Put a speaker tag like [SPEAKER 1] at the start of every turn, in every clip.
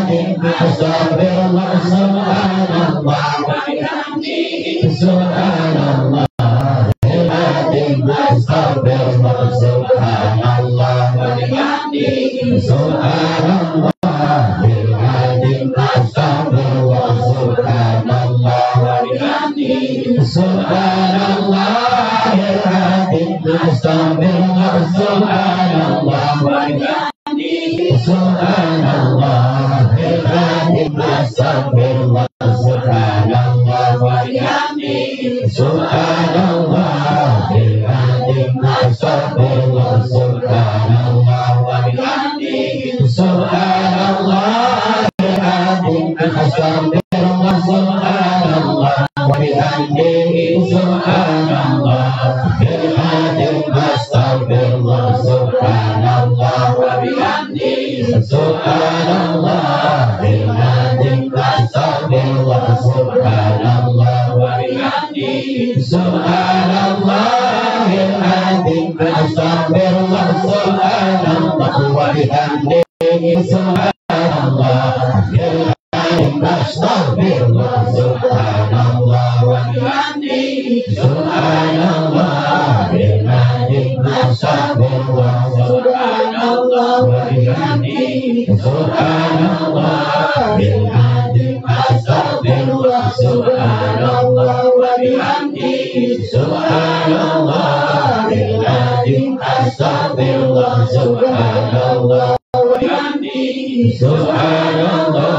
[SPEAKER 1] Astagfirullah, subhanallah wa bihamdihi, subhanallah. Astagfirullah, subhanallah wa bihamdihi, subhanallah. Astagfirullah, subhanallah wa bihamdihi, subhanallahil azim. Astagfirullah, subhanallah wa bihamdihi, subhanallahil azim. Astagfirullah, subhanallah wa bihamdihi, subhanallahil azim. Astagfirullah, subhanallah wa bihamdihi, subhanallah. Astagfirullah, subhanallah wa bihamdihi, subhanallah. Astagfirullah, subhanallah wa bihamdihi, subhanallah. Astagfirullah, subhanallah wa bihamdihi, subhanallah. Astagfirullah, subhanallah wa bihamdihi, subhanallah. Astagfirullah, subhanallah wa bihamdihi, subhanallah. Astagfirullah, subhanallah wa bihamdihi, subhanallah. Astagfirullah, subhanallah wa bihamdihi, subhanallah. Astagfirullah, subhanallah wa bihamdihi, subhanallah.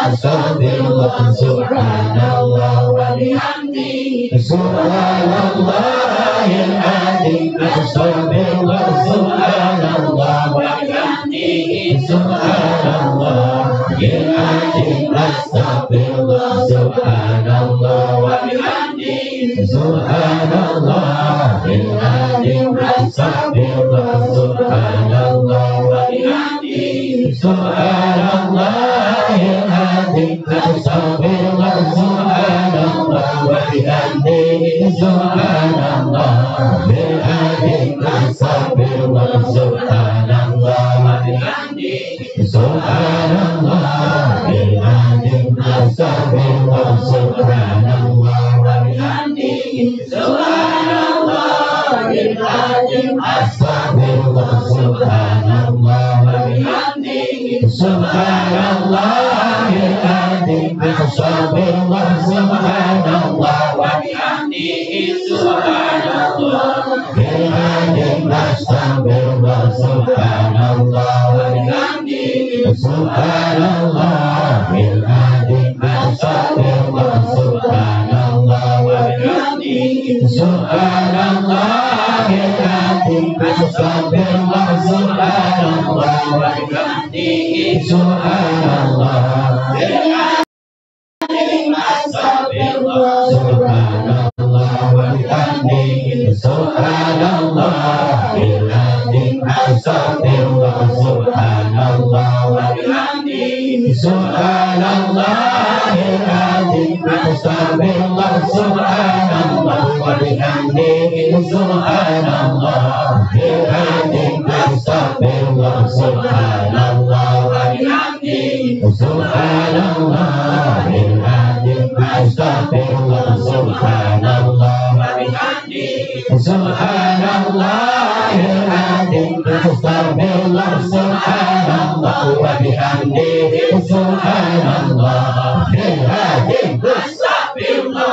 [SPEAKER 1] Astagfirullah, subhanallah wa bihamdihi, subhanallahil azim. Astagfirullah, subhanallah wa bihamdihi, subhanallahil azim. Astagfirullah, subhanallah wa bihamdihi, subhanallahil azim. Astagfirullah, subhanallah wa bihamdihi, subhanallahil azim. Astagfirullah, subhanallah wa bihamdihi, subhanallahil azim. Astagfirullah, subhanallah wa bihamdihi, subhanallahil azim. Astagfirullah, subhanallah wa bihamdihi, subhanallahil azim. Astagfirullah, subhanallah wa bihamdihi, subhanallahil azim. Astagfirullah, subhanallah wa bihamdihi, subhanallahil azim. Astagfirullah, subhanallah wa bihamdihi, subhanallahil azim. Astagfirullah, subhanallah wa bihamdihi, subhanallahil azim. Astagfirullah, subhanallah wa bihamdihi, subhanallahil azim. Astagfirullah, subhanallah wa bihamdihi, subhanallahil azim. Astagfirullah, subhanallah wa bihamdihi, subhanallahil azim. Astagfirullah, subhanallah wa bihamdihi, subhanallahil azim. Astagfirullah, subhanallah wa bihamdihi, subhanallahil azim. Astagfirullah, subhanallah wa bihamdihi, subhanallahil azim. Astagfirullah, subhanallah wa bihamdihi, subhanallahil azim.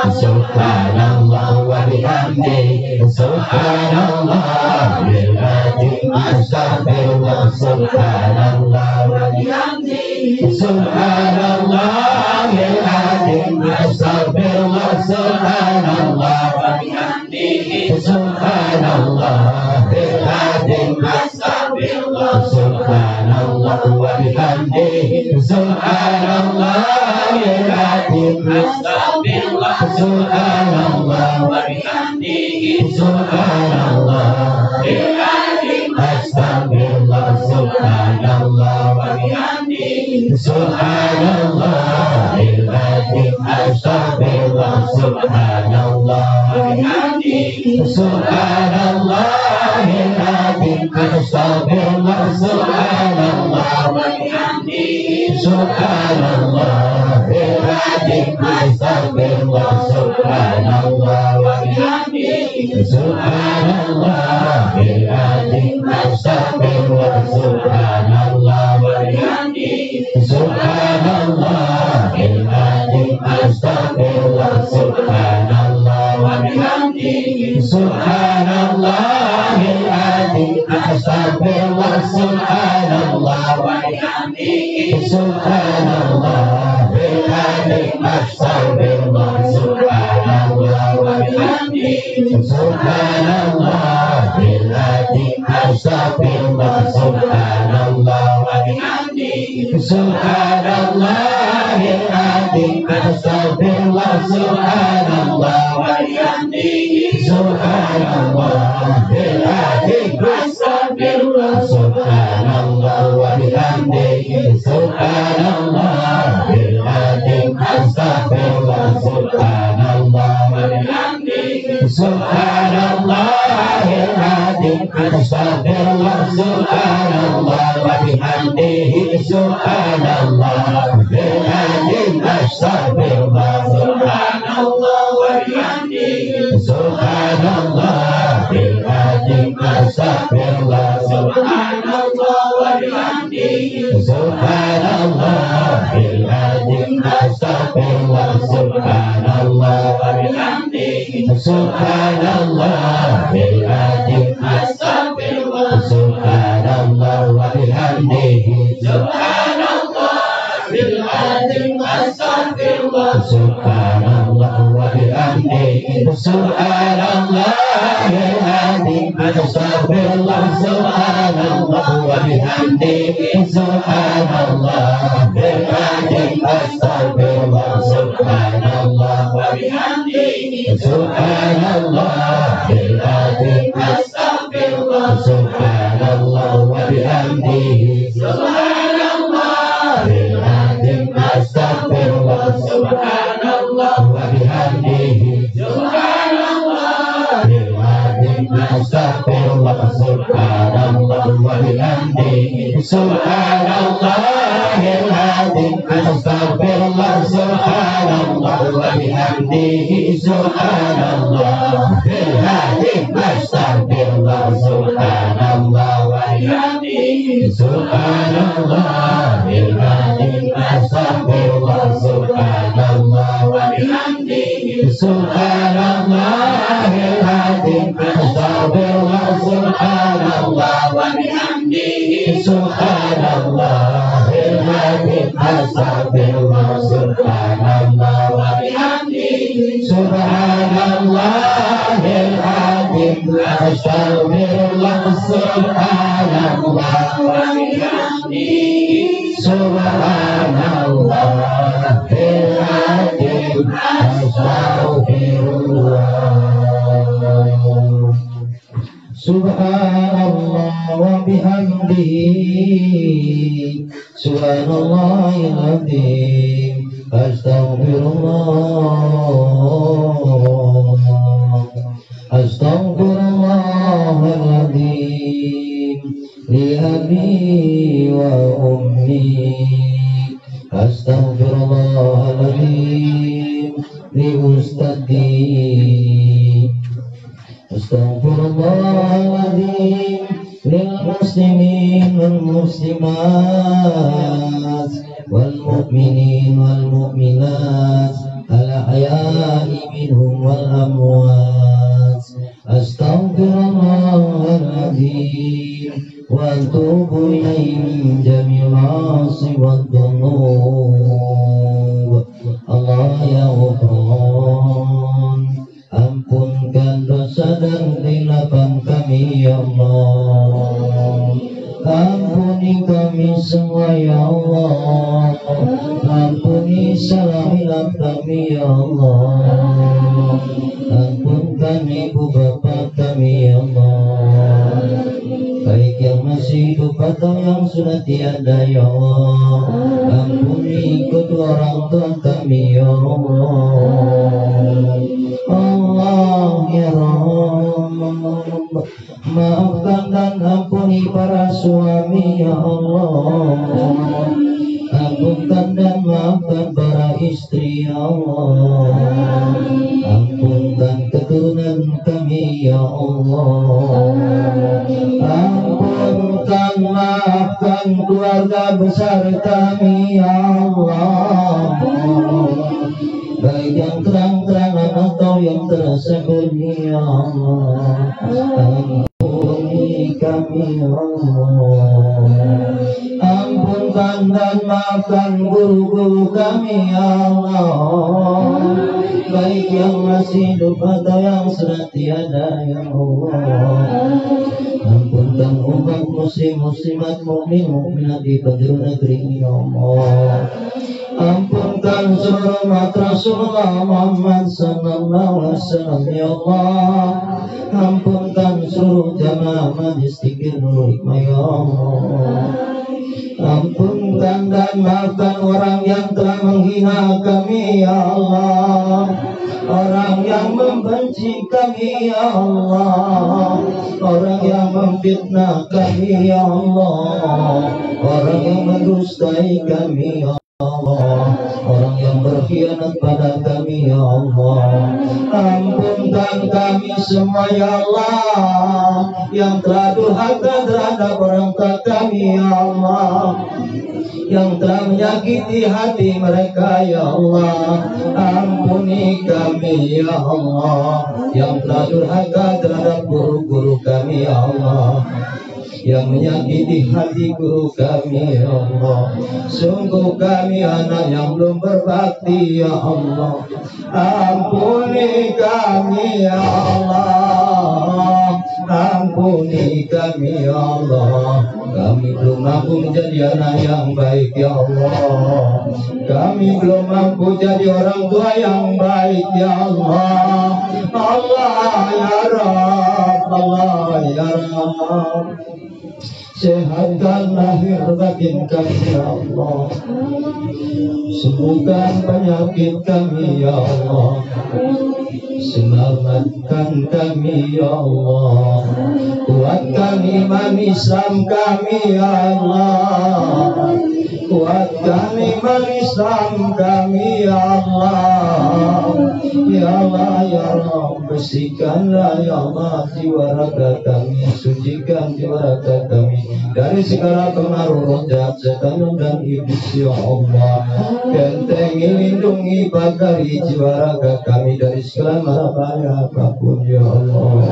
[SPEAKER 1] Astagfirullah, subhanallah wa bihamdihi, subhanallahil azim. Astagfirullah, subhanallah wa bihamdihi, subhanallahil azim. Astagfirullah, subhanallah wa bihamdihi, subhanallahil azim. Astagfirullah, subhanallah wa bihamdihi, subhanallahil azim. Astagfirullah, subhanallah wa bihamdihi, subhanallahil azim. Astagfirullah, subhanallah wa bihamdihi, subhanallahil azim. Astagfirullah, subhanallah wa bihamdihi, subhanallahil azim. Astagfirullah, subhanallah wa bihamdihi subhanallahil azim astaghfirullah subhanallah wa bihamdihi subhanallahil azim astaghfirullah subhanallah wa bihamdihi subhanallahil azim astaghfirullah subhanallah wa bihamdihi subhanallahil azim astaghfirullah subhanallah wa bihamdihi subhanallahil azim astaghfirullah subhanallah wa bihamdihi subhanallahil azim astaghfirullah subhanallah wa bihamdihi subhanallahil azim astaghfirullah subhanallah wa bihamdihi subhanallahil azim astaghfirullah subhanallah wa bihamdihi subhanallahil azim astaghfirullah subhanallah wa bihamdihi subhanallahil azim astaghfirullah subhanallah wa bihamdihi subhanallahil azim astaghfirullah subhanallah wa bihamdihi subhanallahil azim astaghfirullah subhanallah wa bihamdihi subhanallahil azim astaghfirullah subhanallah wa bihamdihi subhanallahil azim astaghfirullah subhanallah wa bihamdihi subhanallahil azim astaghfirullah subhanallah wa bihamdihi subhanallahil azim astaghfirullah subhanallah wa bihamdihi subhanallahil azim astaghfirullah subhanallah wa bihamdihi subhanallahil azim astaghfirullah subhanallah wa bihamdihi subhanallahil azim astaghfirullah subhanallah wa bihamdihi subhanallahil azim astaghfirullah subhanallah wa bihamdihi subhanallahil azim astaghfirullah subhanallah wa bihamdihi subhanallahil azim astaghfirullah subhanallah wa bihamdihi subhanallahil azim astaghfirullah subhanallah wa bihamdihi subhanallahil azim astaghfirullah subhanallah wa bihamdihi subhanallahil azim astaghfirullah subhanallah wa bihamdihi subhanallahil azim astaghfirullah subhanallah wa bihamdihi subhanallahil azim astaghfirullah subhanallah wa bihamdihi subhanallahil azim astaghfirullah astaghfirullahaladzim li abi wa ummi astaghfirullahaladzim li ustadi astaghfirullahaladzim lil muslimin wal muslimat wal mu'minin wal mu'minat al ahya'i minhum wal amwat astaghfirullahaladzim wa atubu ilayhi jami'al ma'asi wad dhunub. Allah ya Ghufran, ampunkan dosa dan khilafan kami ya Allah. Ampuni kami semua ya Allah, ampuni salah hilaf kami ya Allah, ampunkan ibu bapa kami ya Allah, baik yang masih hidup atau yang sudah tiada ya Allah. Ampuni kedua orang tua kami ya Allah. Allah ya Rabb, Maafkan dan ampuni para suami ya Allah. Ampunkan dan maafkan para istri ya Allah. Ampunkan keturunan kami ya Allah. Ampunkan maafkan keluarga besar kami ya Allah. Baik yang terang-terangan atau yang tersembunyi ya Allah. Ampuni kami ya Allah. Ampunkan dan maafkan guru-guru kami ya Allah. Baik yang masih hidup atau yang sudah tiada ya Allah. Ampunkan umat muslim-muslimat mukmin-mukminat di penjuru negeri ini ya Allah. Ampunkan seluruh umat Rasulullah Muhammad sallallahu alaihi wasallam ya Allah. Ampunkan seluruh jamaah majlis zikir Nurul Hikmah ya Allah. Ampunkan dan maafkan orang yang telah menghina kami ya Allah. Orang yang membenci kami ya Allah. Orang yang memfitnah kami ya Allah. Orang yang mendustai kami ya Allah. Orang yang berkhianat pada kami ya Allah. Ampunkan kami semua ya Allah. Yang telah durhaka terhadap orang tua kami ya Allah. Yang telah menyakiti hati mereka ya Allah. Ampuni kami ya Allah. Yang telah durhaka terhadap guru-guru kami ya Allah. Yang menyakiti hati guru kami ya Allah. Sungguh kami anak yang belum berbakti ya Allah. Ampuni kami ya Allah. Ampuni kami ya Allah. Kami belum mampu menjadi anak yang baik ya Allah. Kami belum mampu jadi orang tua yang baik ya Allah. Allah ya Rabb, Allah ya Rabb. Sehatkan lahir batin kami ya Allah. Sembuhkan penyakit kami ya Allah. Selamatkan kami ya Allah. Kuatkan iman Islam kami ya Allah. Kuatkan iman Islam kami ya Allah. Ya Allah ya Rabb, bersihkanlah ya Allah jiwa raga kami. Sucikan jiwa raga kami dari segala pengaruh roh jahat, setan dan iblis ya Allah. Bentengi lindungi pagari jiwa raga kami dari segala mara bahaya apapun ya Allah.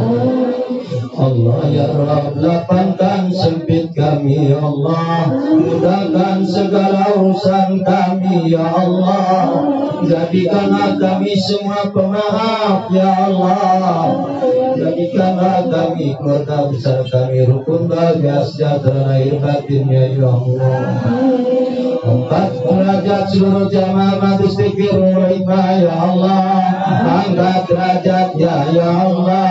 [SPEAKER 1] Allah ya Rabb, lapangkan sempit kami ya Allah. Mudahkan segala urusan kami ya Allah. Jadikanlah kami semua pemaaf ya Allah. Jadikanlah kami keluarga besar kami rukun bahagia sejahtera lahir batinnya ya Allah. Empat derajat seluruh jamaah majlis zikir Nurul Hikmah ya Allah. Angkat derajatnya ya Allah.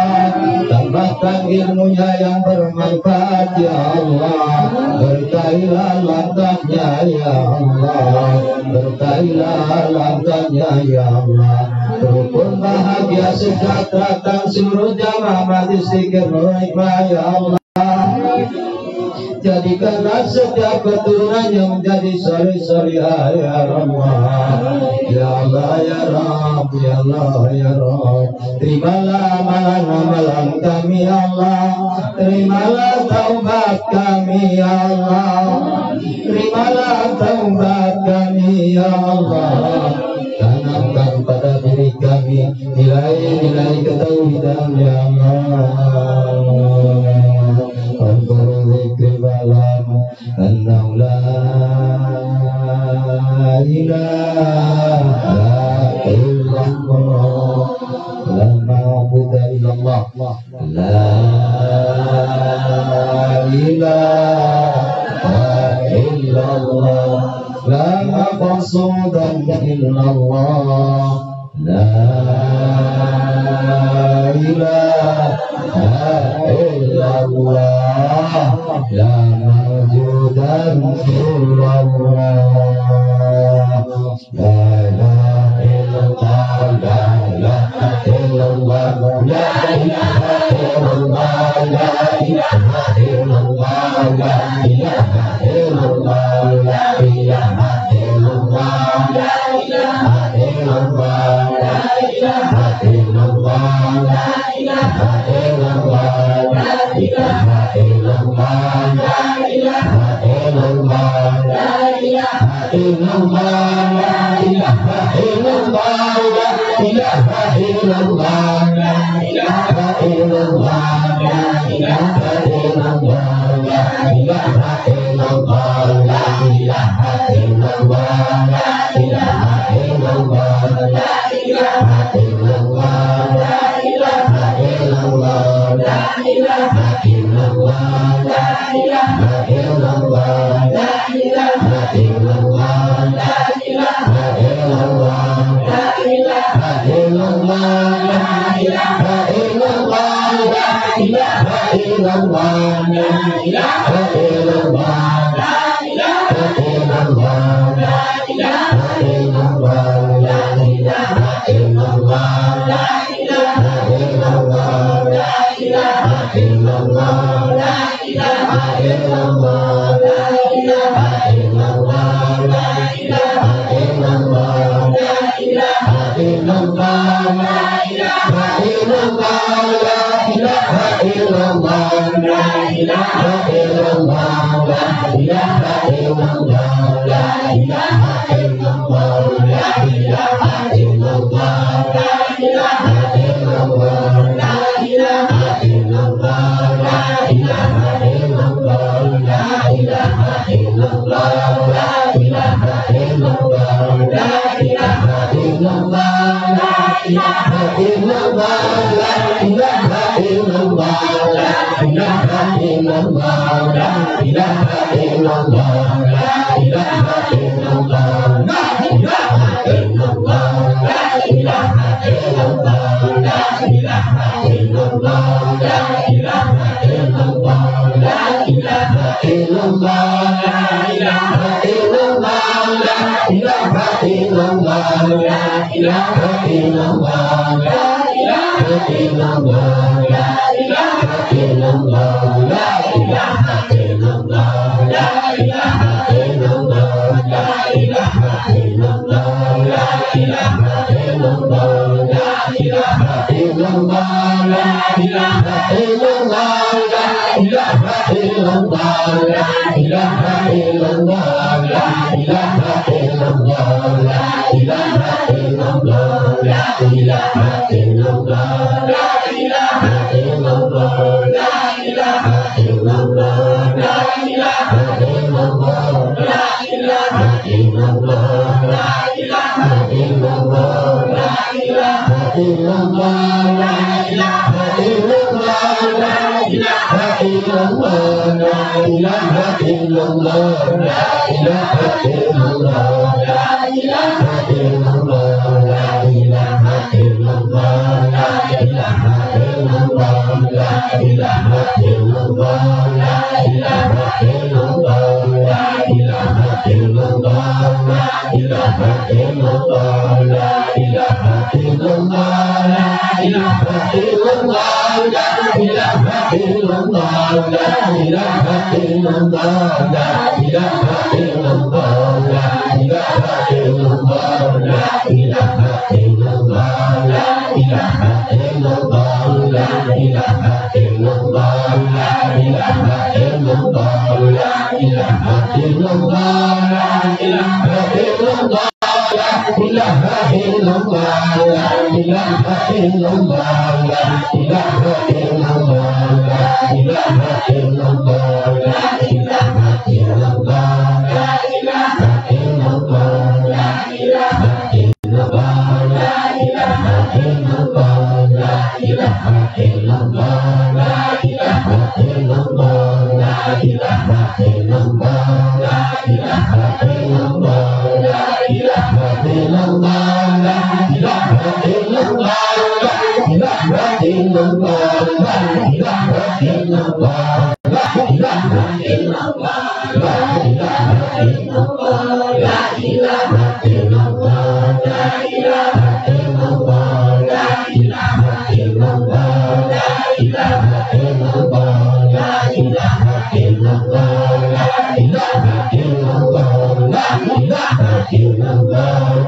[SPEAKER 1] Tambahkan ilmunya yang bermanfaat ya Allah. Berkailah langkahnya ya Allah. Berkailah langkahnya ya Allah. Rukun bahagia sejahterakan seluruh jamaah majlis zikir Nurul Hikmah ya Allah. Jadikanlah setiap keturunannya menjadi salih-salihah ya Allah. Ya Allah ya Rabb, ya Allah ya Rabb. Terimalah amalan-amalan kami ya Allah. Terimalah taubat kami ya Allah. Terimalah taubat kami ya Allah. Tanamkan pada diri kami nilai-nilai ketauhidan ya Allah. Anzur zikri balam annahu la ilaha illallah. La ma'budu illallah. La ilaha illallah. La maqsudan illallah. La ilaha illallah. La mawjudan illallah. La ilaha illallah. La ilaha illallah. La ilaha illallah. La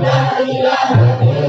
[SPEAKER 1] La ilaha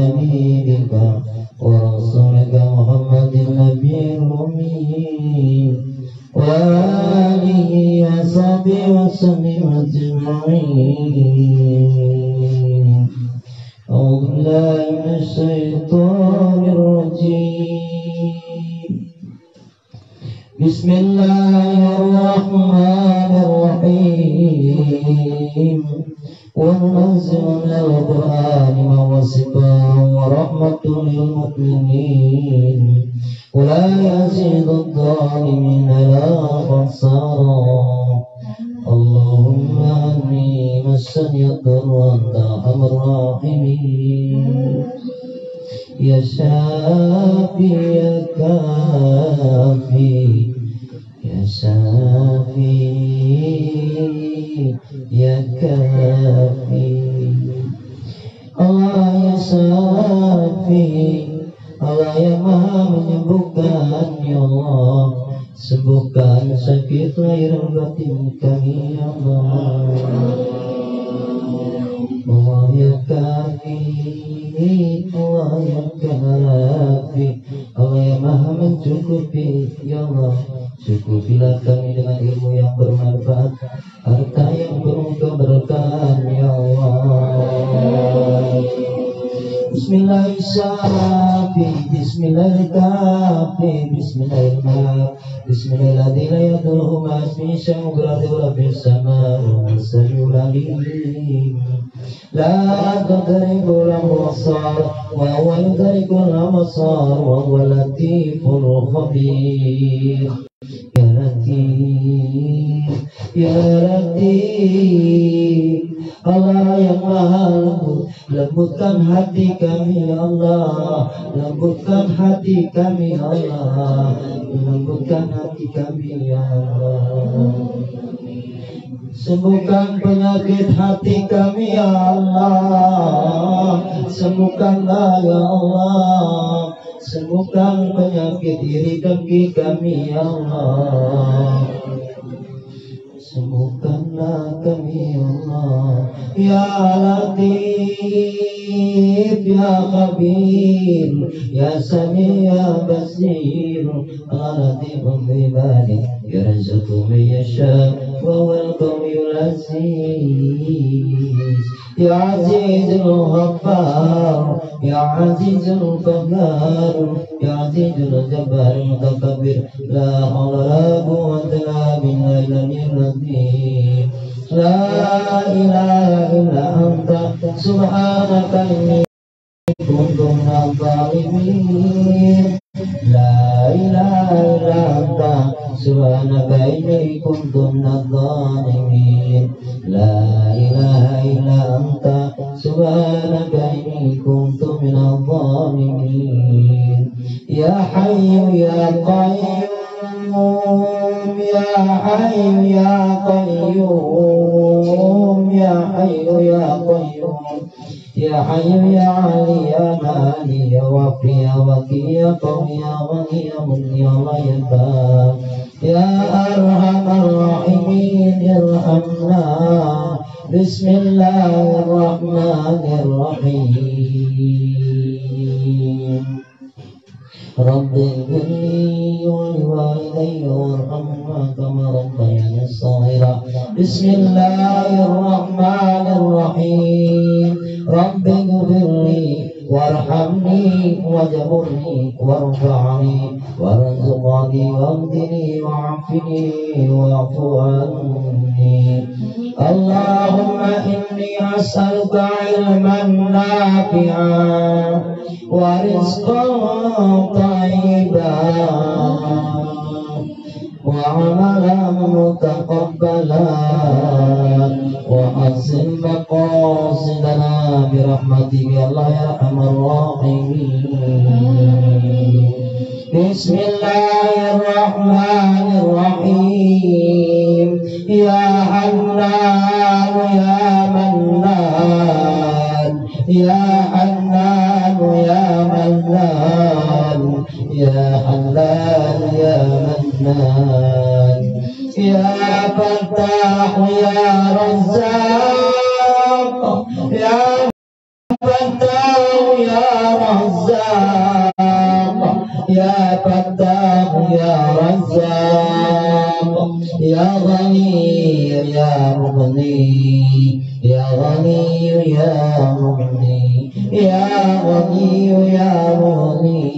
[SPEAKER 1] وصحبه وسلم أجمعين. أعوذ بالله من الشيطان الرجيم. بسم الله الرحمن الرحيم. وننزل من القرآن ما هو شفاء ورحمة للمؤمنين ولا يزيد الظالمين إلا خسارا. اللهم أني مسني الضر وأنت أرحم الراحمين. يا شافي يا كافي يا شافي يا كافي. Allah ya Syafi, Allah yang maha menyembuhkan, ya Allah, sembuhkan sakit lahir batin kami, ya Allah. Allah ya Kafi, Allah ya Kafi, Allah yang maha mencukupi, ya Allah, cukupilah kami dengan ilmu yang bermanfaat, harta yang penuh keberkahan, ya Allah. Bismillahirrahmanirrahim. Bismillahirrahmanirrahim. Bismillahirrahmanirrahim. Bismillahirrahmanirrahim. La yadurruhu ma ismihi syai'un fil ardi wa la fis samaa'i was-sami'ul 'aliim. La tudrikuhu al-absar wa huwa yudriku al-absar wa huwa al-latiful khabir. Ya Latif, Ya Latif, Allah yang maha lembut, lembutkan hati kami, ya Allah, lembutkan hati kami, ya Allah, lembutkan hati kami, ya Allah. Sembuhkan penyakit hati kami, ya Allah, sembuhkanlah, ya Allah, sembuhkan penyakit iri dengki kami, ya Allah. Sembuhkanlah kami, ya Allah. Ya Latif, Ya Khabir, Ya Sami, Ya Basir. Latifun bi ibadihi yarzuqu man yasha wa huwal qawiyyul aziz. Ya Azizul Ghaffar, Ya Azizul Qahhar, Ya Azizul Jabbar Mutakabbir. La hawla wa la quwwata illa billahil azim. La ilaha illa anta subhanaka inni kuntu minadh dhalimin. La ilaha illa anta subhanaka inni kuntu minadh dhalimin. La ilaha illa anta subhanaka inni kuntu minadh dhalimin. Ya Hayyu Ya Qayyum, Ya Hayyu Ya Qayyum, Ya Hayyu Ya Qayyum, Ya Hayyu Ya Ali Ya Mali Ya Wafi Ya Waki Ya Qawi Ya Ghani Ya Mughni Ya Allah Ya Bab Ya Arhamar Rahimin Irhamna. Bismillahirrahmanirrahim. Rabbi ighfirli wa liwalidayya warhamhuma kama rabbayani shaghira. Bismillahirrahmanirrahim. Rabbi ighfirli warhamni wajburni warfa'ni warzuqni wahdini wa'afini wa'fu anni. Allahumma inni as'aluka ilman nafi'an wa rizqan thayyiban wa amalan mutaqabbalan wa hasin maqasidana birahmatika ya Allah ya arhamar rahimin. Bismillahirrahmanirrahim. Ya Hannan Ya Mannan, Ya Hannan Ya Mannan, Ya Hannan Ya Mannan, Ya Fattah Ya Razzaq, Ya Fattah Ya Razzaq, Ya Fattah Ya Razzaq, Ya Ghani يا مغني يا غني يا مغني يا غني يا مغني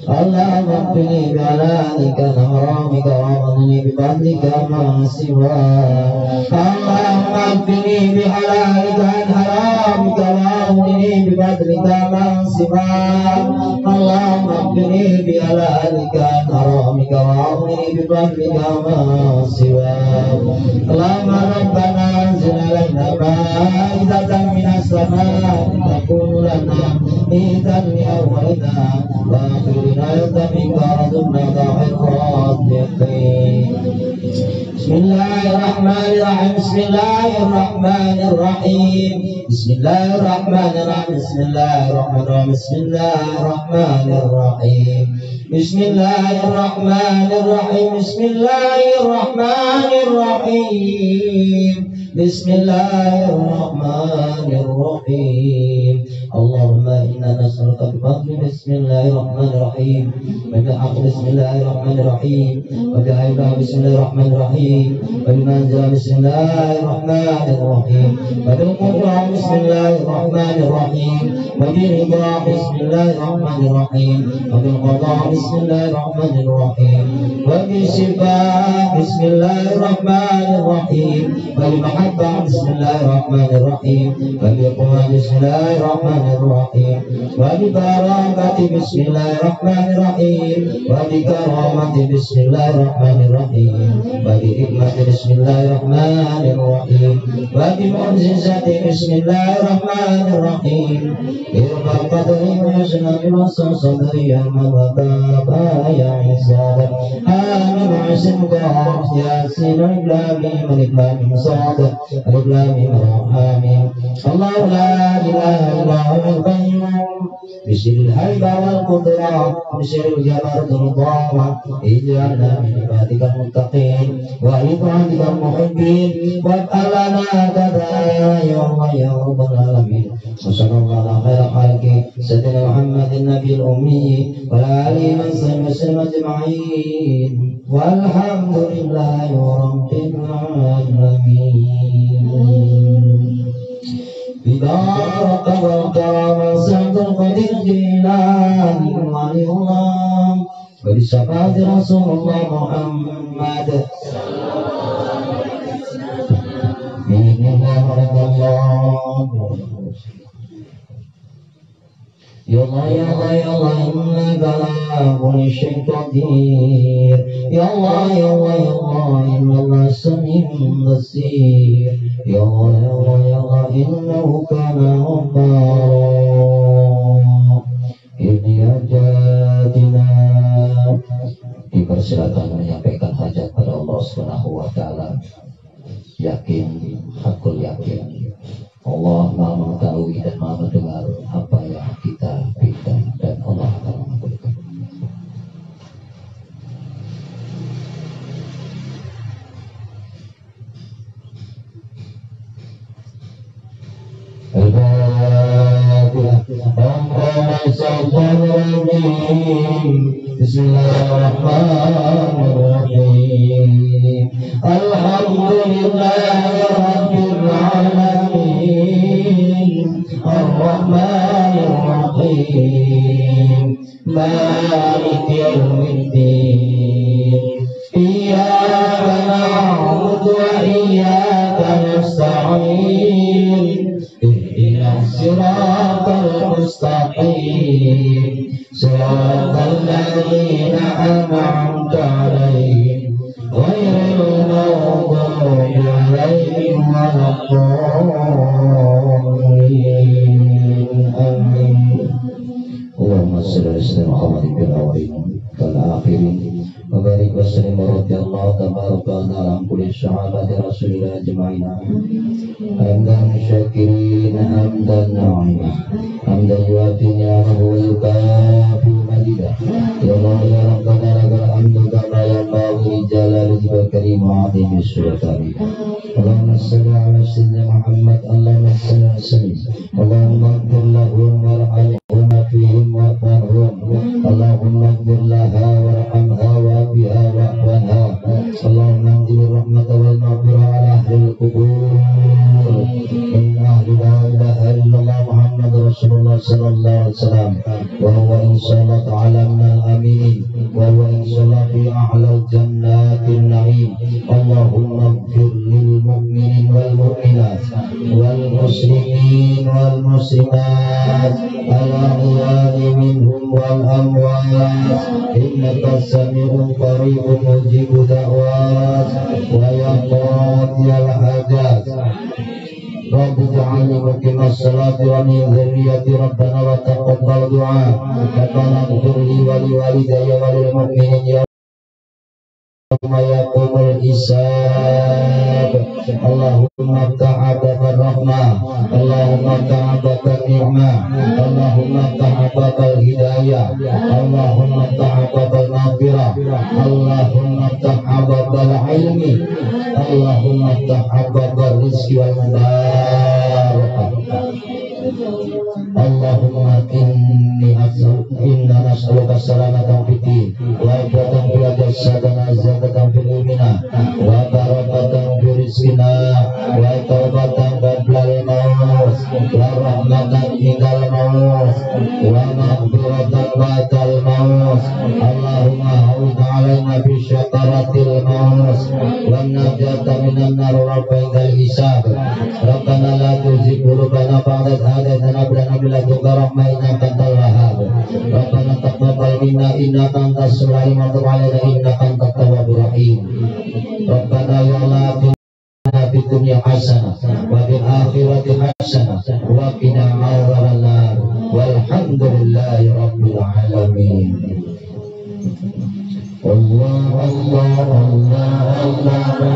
[SPEAKER 1] اللهم اكفني بحلالك عن حرامك واغنني بفضلك ما سواك اللهم اكفني بحلالك عن حرامك واغنني بفضلك ما سواك اللهم اكفني بحلالك عن حرامك واغنني بفضلك ما سواك اللهم ربنا انزل علينا مائدة من السماء تكون لنا عيدا لأولنا وآخرنا منك رزقنا ضاحكات يقين بسم الله الرحمن الرحيم بسم الله الرحمن الرحيم بسم الله الرحمن الرحيم بسم الله الرحمن الرحيم بسم الله الرحمن الرحيم بسم الله الرحمن الرحيم بسم الله الرحمن الرحيم بسم الله الرحمن الرحيم اللهم إنا نسألك بفضل بسم الله الرحمن الرحيم وبحق بسم الله الرحمن الرحيم وبعيبه بسم الله الرحمن الرحيم وبمنزل بسم الله الرحمن الرحيم وبالقرآن بسم الله الرحمن الرحيم وبالرضا بسم الله الرحمن الرحيم وبالقضاء بسم الله الرحمن الرحيم وبالشفاء بسم الله الرحمن الرحيم وبالمحبة بسم الله الرحمن الرحيم وبالقوة بسم الله الرحمن الرحيم وببركة بسم الله الرحمن الرحيم وبكرامة بسم الله الرحمن الرحيم وبحكمة بسم الله الرحمن الرحيم وبمعجزة بسم الله الرحمن الرحيم ارفع قدري وحسن بوصف صدري أمام وبابا يا عزاد آمين وحسن قهر ياسين الإبلامي والإبلامي صاد الإبلامي آمين الله لا إله إلا هو القيوم بسر الهيبة والقدرة بسر الجبروت والطاعة اجعلنا من عبادك المتقين وعبادك المحبين واجعلنا كذا يا الله يا رب العالمين وصلى الله على خير خلقه سيدنا محمد النبي الأمي وعلى آله وسلم أجمعين والحمد لله رب العالمين. ببارك وكرم سعد القدير جيلاني ولي الله وبشفاعة رسول الله محمد بإذن الله الله. يا الله يا الله يا الله إنك على كل شيء قدير. يا الله يا الله يا الله إن الله سميع بصير. يا الله يا الله يا الله إنه كان غفارا. Ini ajatina. Dipersilakan menyampaikan hajat pada Allah Subhanahu wa taala. Yakin, hakul yakin. Allah Maha mengetahui dan Maha mendengar apa yang kita minta dan Allah akan mengabulkan. Bismillahirrahmanirrahim. Alhamdulillahirabbil alamin. Ar-Rahmanir Rahim. Maliki yaumiddin. Iyyaka na'budu wa iyyaka nasta'in. Ihdinas siratal mustaqim. Siratal ladzina an'amta 'alaihim ghairil maghdubi 'alaihim waladdallin. Amin. Allahumma shalli ala sayyidina Muhammadin fil awwalin wal akhirin wa barik wa sallim radhiyallahu tabaraka wa ta'ala an kulli sahabati rasulillah ajma'in. Hamdan syakirin hamdan na'ima hamdan yu'ti ni'amahu wa yukafi majidah. Ya Allah ya Rabbana lakal hamdu kama yanbaghi li jalalihi wal karim wa 'azimi sultani. Allahumma shalli ala sayyidina Muhammad. Allahumma shalli ala sayyidina Allahumma ighfir lahum warhamhum fihim warhamhum. Allahumma ighfir laha warhamha wa biha wa'fanha. Allahumma anzil rahmata wal maghfirah ala ahli sallallahu alaihi wasallam wa huwa insyaallah ta'ala minal amin wa huwa insyaallah fi a'lal jannatin na'im. Allahumma ighfir lil mu'minin wal mu'minat wal muslimin wal muslimat al-ahya'i minhum wal amwat innaka sami'un qaribun mujibu da'wat wa yaqdiyal hajat. Rabbi ja'alni muqimas salati wa min dzurriyyati rabbana wa taqabbal du'a rabbana ighfir li wa li walidayya wa lil mu'minin yauma yaqumul hisab. Allahumma iftah babal rahmah, Allahumma iftah babal ni'mah, Allahumma iftah babal hidayah, Allahumma iftah babal maghfirah, Allahumma iftah babal ilmi, Allahumma iftah babal rizqi wal barakah. Allahumma inna nas'aluka salamatan fid din wa ibatan fil jasad wa azatan fil imana wa barakatan fil rizqina wa taubatan qabla al-maut wa rahmatan indal maut wa maghfiratan ba'dal maut. Allahumma hawwin 'alaina bi syakaratil maut wa najata minan nar wa ba'dal hisab. Rabbana la tuzigh qulubana ba'da idh hadaytana wa hab lana min ladunka rahmah innaka antal wahhab. Rabbana taqabbal minna innaka antas samiul 'alim wa tub 'alaina innaka antat tawwabur rahim. Rabbana ya Allah fid dunya hasanah wa fil akhirati hasanah wa qina adzabannar walhamdulillahi rabbil alamin. Allah Allah Allah Allah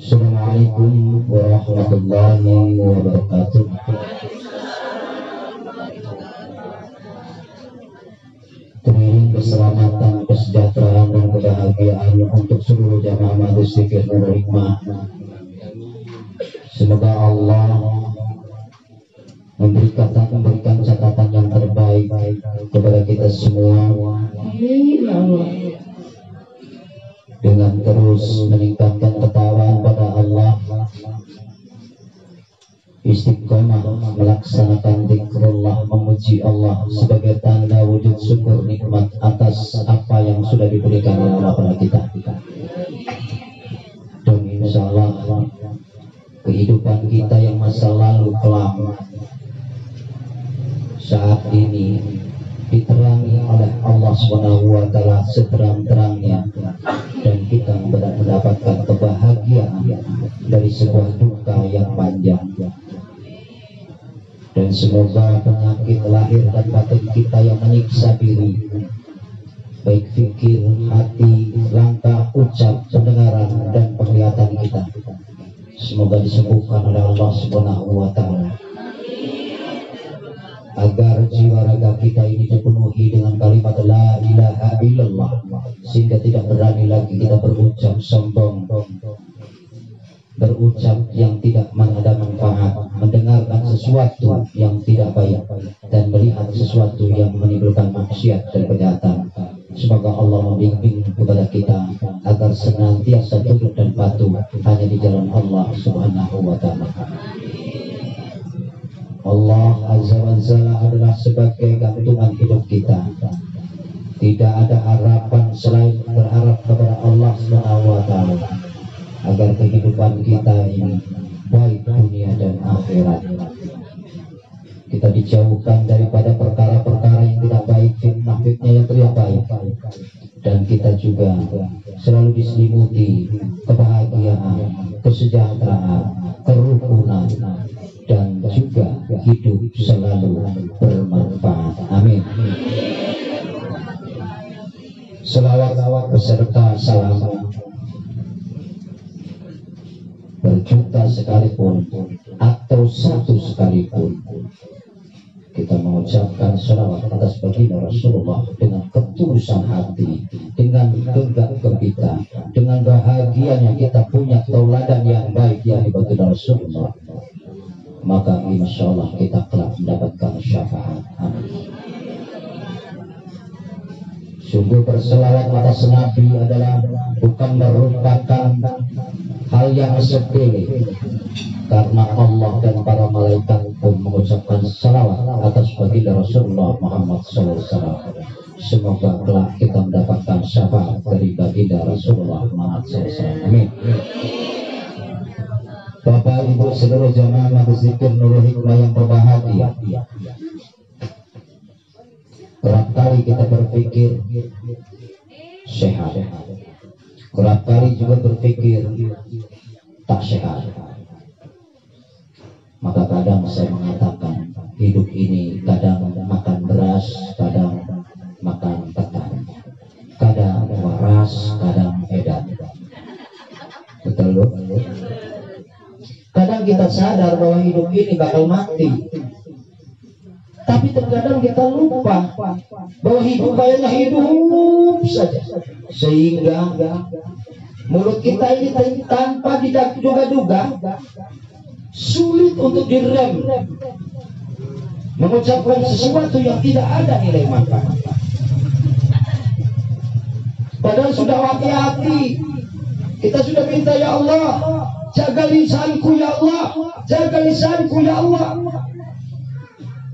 [SPEAKER 1] Assalamualaikum warahmatullahi wabarakatuh. Teriring keselamatan, kesejahteraan dan kebahagiaan untuk seluruh jamaah Majelis Zikir Nurul Hikmah. Semoga Allah memberikan catatan yang terbaik kepada kita semua dengan terus meningkatkan ketakwaan pada Allah, istiqomah melaksanakan zikrullah, memuji Allah sebagai tanda wujud syukur nikmat atas apa yang sudah diberikan oleh Allah kepada kita. Dan insya Allah kehidupan kita yang masa lalu kelam saat ini diterangi oleh Allah SWT seterang-terangnya, dan kita mendapatkan kebahagiaan dari sebuah duka yang panjang. Dan semoga penyakit lahir dan batin kita yang menyiksa diri, baik fikir, hati, langkah, ucap, pendengaran, dan penglihatan kita, semoga disembuhkan oleh Allah SWT, agar jiwa raga kita ini dipenuhi dengan kalimat la ilaha illallah, sehingga tidak berani lagi kita berucap sombong, berucap yang tidak ada manfaat, mendengarkan sesuatu yang tidak baik, dan melihat sesuatu yang menimbulkan maksiat dan kejahatan. Semoga Allah membimbing kepada kita agar senantiasa tunduk dan patuh hanya di jalan Allah Subhanahu wa Ta'ala. Allah Azza wa Jalla adalah sebagai gantungan hidup kita. Tidak ada harapan selain berharap kepada Allah Subhanahu wa Ta'ala agar kehidupan kita ini baik dunia dan akhirat. Kita dijauhkan daripada perkara-perkara yang tidak baik, fitnah-fitnah yang tidak baik, dan kita juga selalu diselimuti kebahagiaan, kesejahteraan, kerukunan, dan juga hidup selalu bermanfaat. Amin. Selawat beserta salam berjuta sekalipun atau satu sekalipun, kita mengucapkan selawat atas baginda Rasulullah dengan ketulusan hati, dengan gegap gempita, dengan bahagianya kita punya tauladan yang baik yang baginda Rasulullah, maka insya Allah kita kelak mendapatkan syafaat. Amin. Sungguh berselawat atas Nabi adalah bukan merupakan hal yang sepele, karena Allah dan para malaikat pun mengucapkan salawat atas baginda Rasulullah Muhammad SAW. Semoga kelak kita mendapatkan syafaat dari baginda Rasulullah Muhammad SAW. Amin. Bapak Ibu seluruh jamaah Majelis Zikir Nurul Hikmah yang berbahagia, kerap kali kita berpikir sehat, kerap kali juga berpikir tak sehat. Maka kadang saya mengatakan hidup ini kadang makan beras, kadang makan ketan, kadang waras, kadang edan. Betul loh. Kadang kita sadar bahwa hidup ini bakal mati, tapi terkadang kita lupa bahwa hidup kayaknya hidup saja, sehingga mulut kita ini tanpa diduga-duga sulit untuk direm, mengucapkan sesuatu yang tidak ada nilai manfaat. Padahal sudah hati-hati, kita sudah minta, ya Allah, jaga lisanku ya Allah, jaga lisanku ya Allah,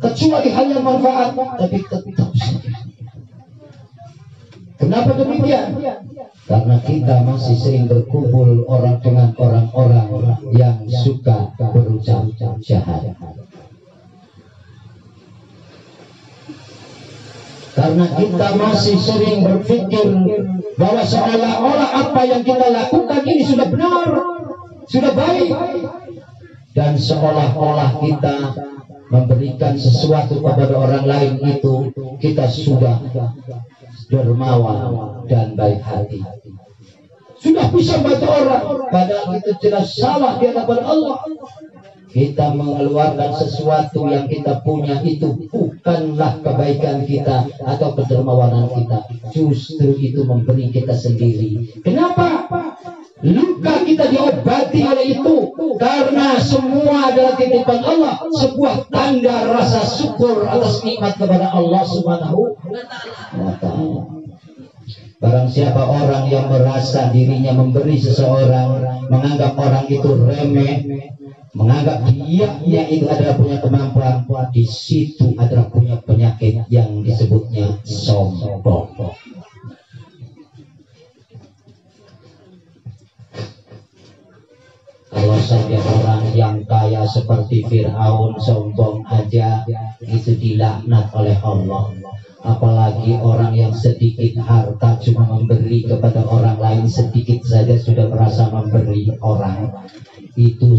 [SPEAKER 1] kecuali hal yang manfaat, tapi tetap saja. Kenapa demikian? Karena kita masih sering berkumpul dengan orang-orang yang suka berucap jahat. Karena kita masih sering berpikir bahwa seolah-olah apa yang kita lakukan ini sudah benar, sudah baik, dan seolah-olah kita memberikan sesuatu kepada orang lain itu kita sudah dermawan dan baik hati, sudah bisa bantu orang, padahal itu jelas salah di hadapan Allah. Kita mengeluarkan sesuatu yang kita punya itu bukanlah kebaikan kita atau kedermawanan kita, justru itu memberi kita sendiri. Kenapa? Luka kita diobati oleh itu, karena semua adalah titipan Allah, sebuah tanda rasa syukur atas nikmat kepada Allah Subhanahu wa Ta'ala. Barang siapa orang yang merasa dirinya memberi seseorang, menganggap orang itu remeh, menganggap dia itu adalah punya kemampuan, di situ adalah punya penyakit yang disebutnya sombong. Kalau saja orang yang kaya seperti Fir'aun sombong aja itu dilaknat oleh Allah. Apalagi orang yang sedikit harta cuma memberi kepada orang lain sedikit saja sudah merasa memberi orang itu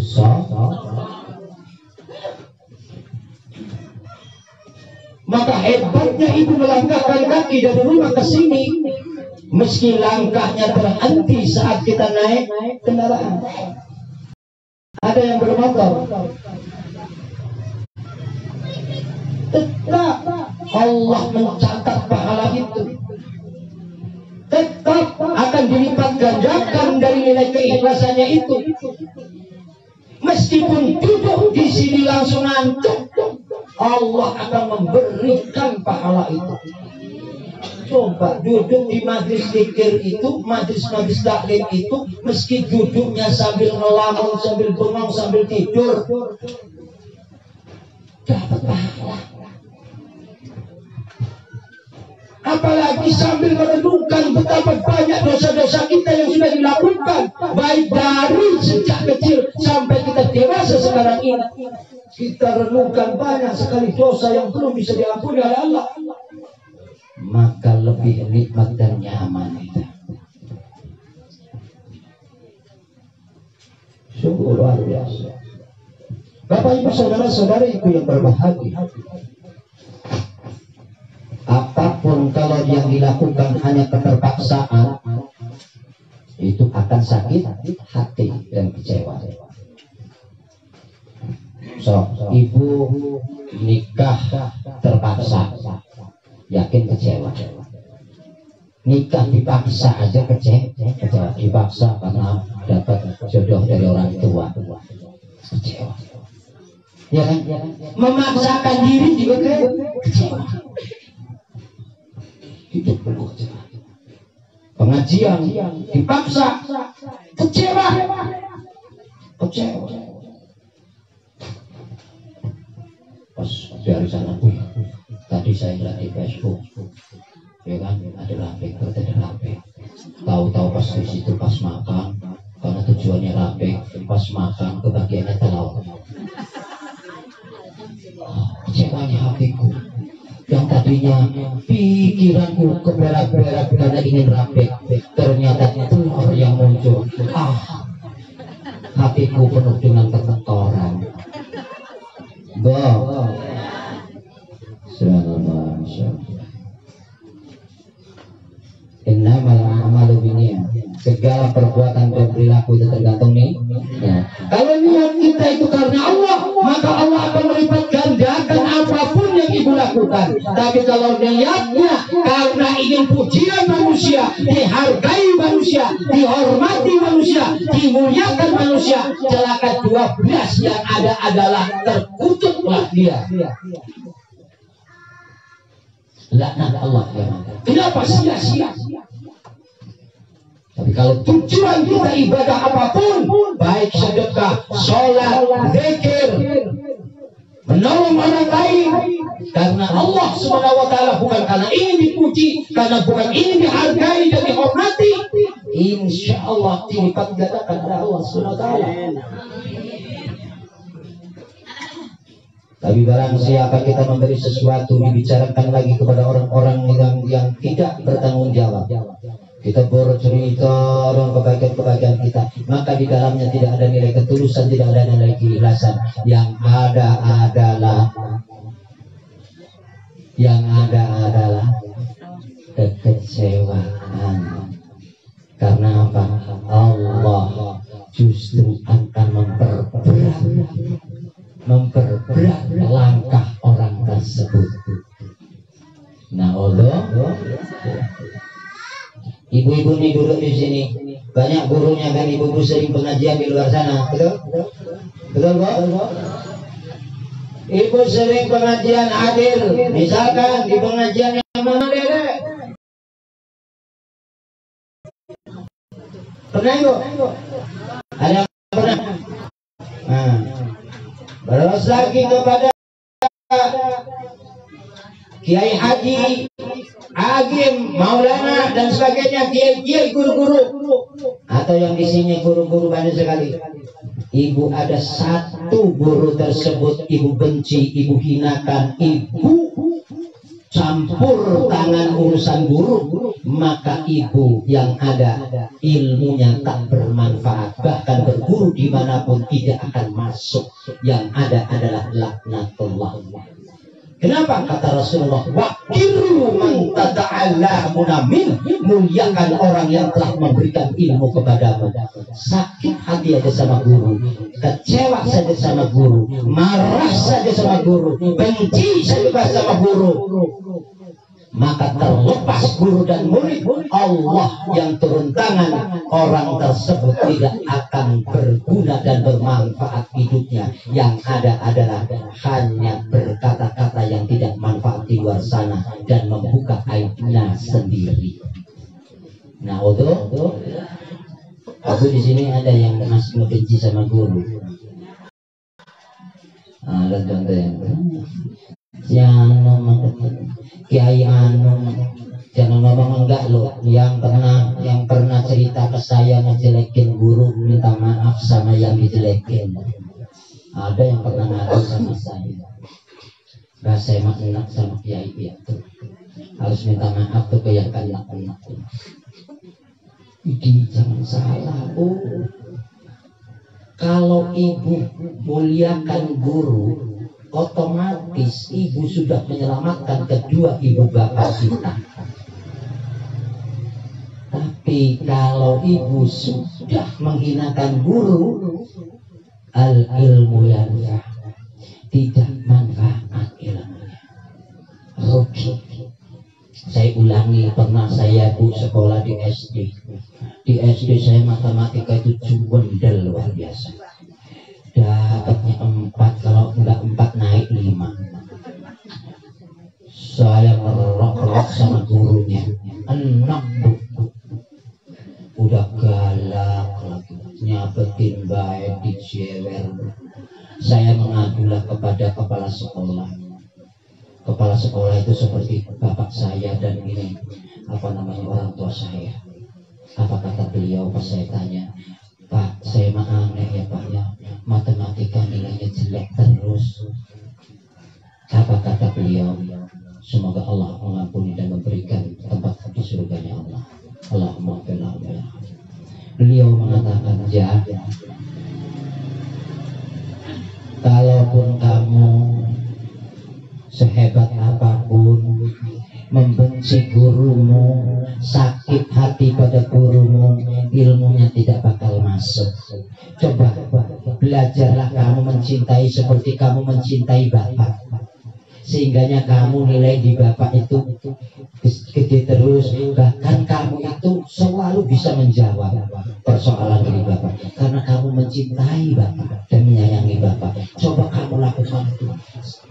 [SPEAKER 1] Maka hebatnya ibu melangkahkan kaki dari rumah ke sini, meski langkahnya terhenti saat kita naik kendaraan. Ada yang bermotor, tetap Allah mencatat pahala itu. Tetap akan dilipat gandakan dari nilai keikhlasannya itu. Meskipun duduk di sini langsung ngantuk, Allah akan memberikan pahala itu. Coba duduk di majlis zikir itu, majlis-majlis taklim itu, meski duduknya sambil ngelamun, sambil bengong, sambil tidur, dapat pahala. Apalagi sambil merenungkan betapa banyak dosa-dosa kita yang sudah dilakukan, baik dari sejak kecil sampai kita dewasa sekarang ini. Kita renungkan banyak sekali dosa yang belum bisa diampuni oleh Allah. Maka lebih nikmat dan nyaman kita. Sungguh luar biasa. Bapak ibu saudara-saudariku yang berbahagia, apapun kalau yang dilakukan hanya keterpaksaan, itu akan sakit hati dan kecewa. So, ibu nikah terpaksa, yakin kecewa. Nikah dipaksa aja kecewa. Dipaksa karena dapat jodoh dari orang tua, kecewa. Ya kan? Memaksakan diri juga kecewa. Hidup penuh kecewa. Pengajian dipaksa, kecewa. Pas dari sana, tadi saya lihat di Facebook, ya kan, ada rapek, tahu-tahu pas di situ pas makan, karena tujuannya rapek, pas makan kebagiannya telur. Kecewanya hatiku, yang tadinya pikiranku keberak-berak karena ingin rapek, ternyata telur yang muncul. Hatiku penuh dengan kekotoran. Innamal a'malu binniyat. Segala perbuatan dan perilaku itu tergantung nih. Ya. Kalau niat kita itu karena Allah, maka Allah akan melipat gandakan apapun yang ibu lakukan. Tapi kalau niatnya karena ingin pujian manusia, dihargai manusia, dihormati manusia, dimuliakan manusia, celaka 12 yang ada adalah terkutuklah dia. Laknat Allah. Kenapa sia-sia? Tapi kalau tujuan kita ibadah apapun, baik sedekah, sholat, zikir, menolong orang lain, karena Allah SWT, bukan karena ingin dipuji, karena bukan ingin dihargai dan dihormati, insya Allah dilipat gandakan oleh Allah SWT. Tapi barang siapa kita memberi sesuatu, dibicarakan lagi kepada orang-orang yang tidak bertanggung jawab, kita bercerita tentang kebaikan-kebaikan kita, maka di dalamnya tidak ada nilai ketulusan, tidak ada nilai keikhlasan. Yang ada adalah kekecewaan. Karena apa? Allah justru akan memperberat langkah orang tersebut. Nah, Allah, ibu-ibu nih duduk di sini, banyak gurunya kan, ibu-ibu sering pengajian di luar sana, betul? Betul, Bu? Ibu sering pengajian hadir, misalkan di pengajian yang mana, Dede? Pernah, Ibu? Ada yang pernah? Nah, terus lagi kepada Kiai Haji
[SPEAKER 2] Agim, Maulana dan sebagainya, kiai-kiai, guru-guru, atau yang isinya guru-guru banyak sekali. Ibu ada satu guru tersebut ibu benci, ibu hinakan, ibu campur tangan urusan guru, maka ibu yang ada ilmunya tak bermanfaat, bahkan berguru dimanapun tidak akan masuk. Yang ada adalah laknatullah. Kenapa? Kata Rasulullah, wakiru man tata'allamuna min, muliakan orang yang telah memberikan ilmu kepadamu. Sakit hati aja sama guru, kecewa saja sama guru, marah saja sama guru, benci saja sama guru, maka terlepas guru dan murid, Allah yang turun tangan, orang tersebut tidak akan berguna dan bermanfaat hidupnya. Yang ada adalah hanya berkata-kata yang tidak manfaat di luar sana dan membuka aibnya sendiri. Nah, aku di sini ada yang masih membenci sama guru. Ada contoh yang Kiai jangan ngomong enggak loh. Yang pernah cerita ke saya ngejelekin guru, minta maaf sama yang dijelekin. Ada yang pernah ngadu sama saya. Gak saya enak sama Kiai itu. Harus minta maaf tuh ke yang enak-enak. Ini jangan salah. Kalau ibu muliakan guru, otomatis ibu sudah menyelamatkan kedua ibu bapak kita. Tapi kalau ibu sudah menghinakan guru, al ilmu yang tidak manfaat ilmunya, rugi. Saya ulangi, pernah saya sekolah di SD. Di SD saya matematika itu jumendel luar biasa. Dapatnya 4, kalau enggak 4 naik 5. Saya ngerok-rok sama gurunya, enak bu, udah galak lagi, nyabetin baik, dijewer. Saya mengadulah kepada kepala sekolah. Kepala sekolah itu seperti bapak saya dan ini orang tua saya. Apa kata beliau pas saya tanya, Pak, saya mah aneh ya Pak ya, matematika nilainya jelek terus. Apa kata beliau? Semoga Allah mengampuni dan memberikan tempat di surganya Allah. Allahumma firna. Beliau mengatakan, ya, kalaupun kamu sehebat apapun, membenci gurumu, sakit hati pada gurumu, ilmunya tidak bakal masuk. Coba belajarlah kamu mencintai seperti kamu mencintai bapak, sehingganya kamu nilai di bapak itu gede terus, bahkan kamu itu selalu bisa menjawab persoalan dari bapak karena kamu mencintai bapak dan menyayangi bapak. Coba kamu lakukan itu.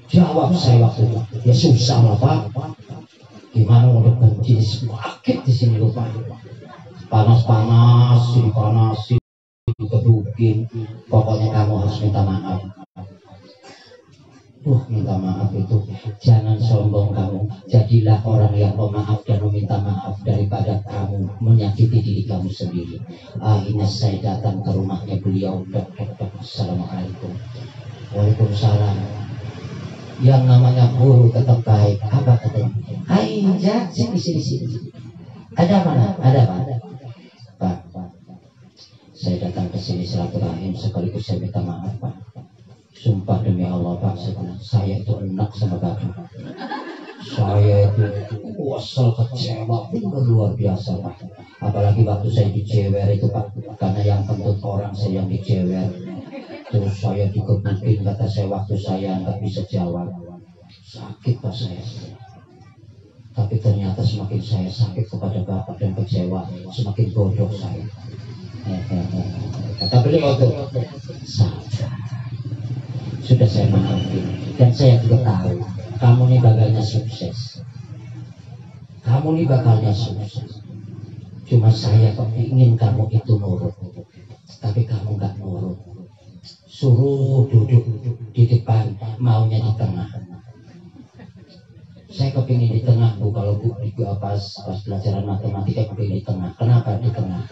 [SPEAKER 2] Jawab saya waktu itu, ya susah lah Pak. Gimana udah benci sakit di sini lupa, panas-panas, dipanasin, dikedukin, pokoknya kamu harus minta maaf. Minta maaf itu jangan sombong kamu, jadilah orang yang pemaaf dan meminta maaf daripada kamu menyakiti diri kamu sendiri. Akhirnya saya datang ke rumahnya beliau. Assalamualaikum. Waalaikumsalam. Yang namanya guru tetap baik. Apa katanya? Aja sini. Ada mana? Ada Pak. Saya datang ke sini silaturahim sekaligus saya minta maaf Pak. Sumpah demi Allah Pak, saya itu enak sama Bapak. Saya itu wasal kecewa benar luar biasa Pak. Apalagi waktu saya dijewer itu Pak, karena yang kentut orang saya yang dijewer. Terus saya dikebukin, kata saya waktu saya nggak bisa jawab. Sakit Pak saya. Tapi ternyata semakin saya sakit kepada Bapak dan kecewa, semakin bodoh saya. Kata beliau itu, sudah saya maafin. Dan saya juga tahu, kamu ini bakalnya sukses. Kamu ini bakalnya sukses. Cuma saya kok ingin kamu itu nurut. Tapi kamu nggak nurut. Suruh duduk di depan, maunya di tengah. Saya kepingin di tengah Bu, kalau Bu di tengah. Kenapa di tengah?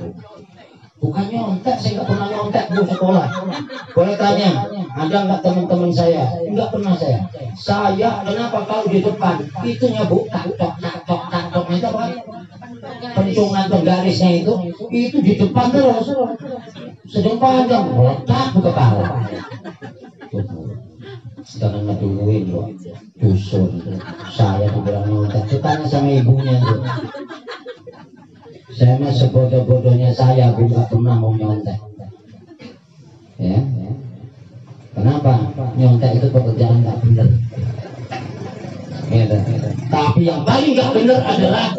[SPEAKER 2] Bukan nyontek, saya nggak pernah nyontek di sekolah. Boleh tanya, ada nggak teman-teman saya? Nggak pernah saya. Saya kenapa kalau di depan itu nyebut taktok itu apa? Pentungan penggarisnya itu di depan terus. Sedang panjang, meletak ke kepala. Jangan ngeduin loh, dusun. Saya dibilang nyontek, tanya sama ibunya tuh. Saya mah sebodoh-bodohnya saya, aku nggak pernah mau nyontek. Ya, kenapa? Nyontek itu pekerjaan nggak benar. Ya, tapi yang paling nggak benar adalah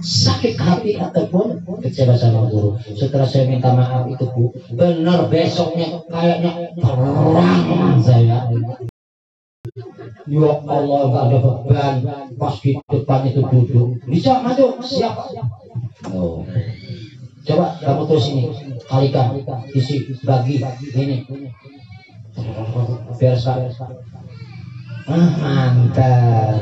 [SPEAKER 2] sakit hati ataupun kecewa sama guru. Setelah saya minta maaf itu Bu, benar besoknya kayaknya perang saya. Ya Allah, nggak ada beban. Pas di depan itu duduk, bisa maju siapa? Oh. Coba kamu terus ini kalikan isi bagi ini biar mantap